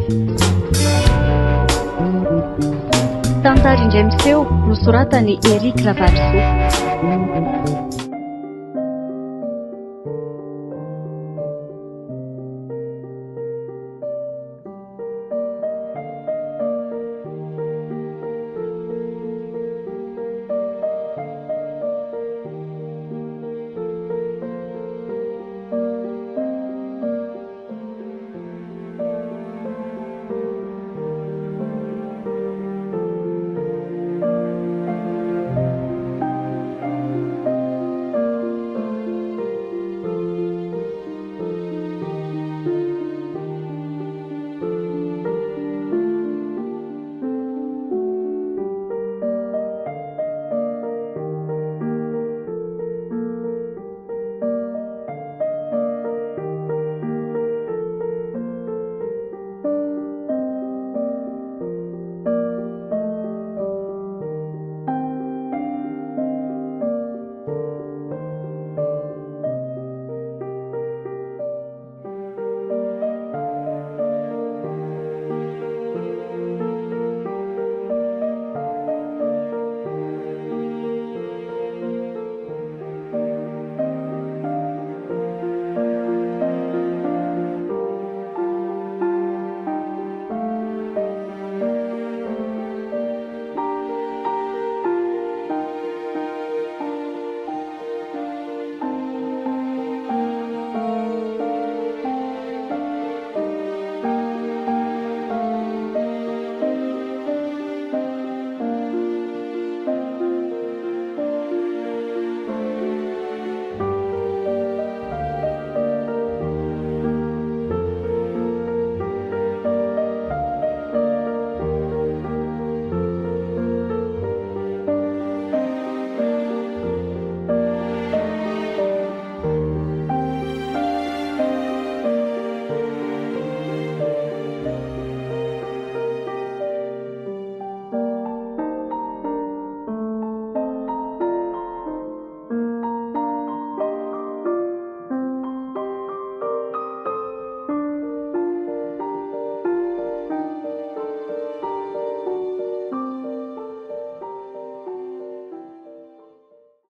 Tantara indray miseho nosoratany Eric Ravalosoa.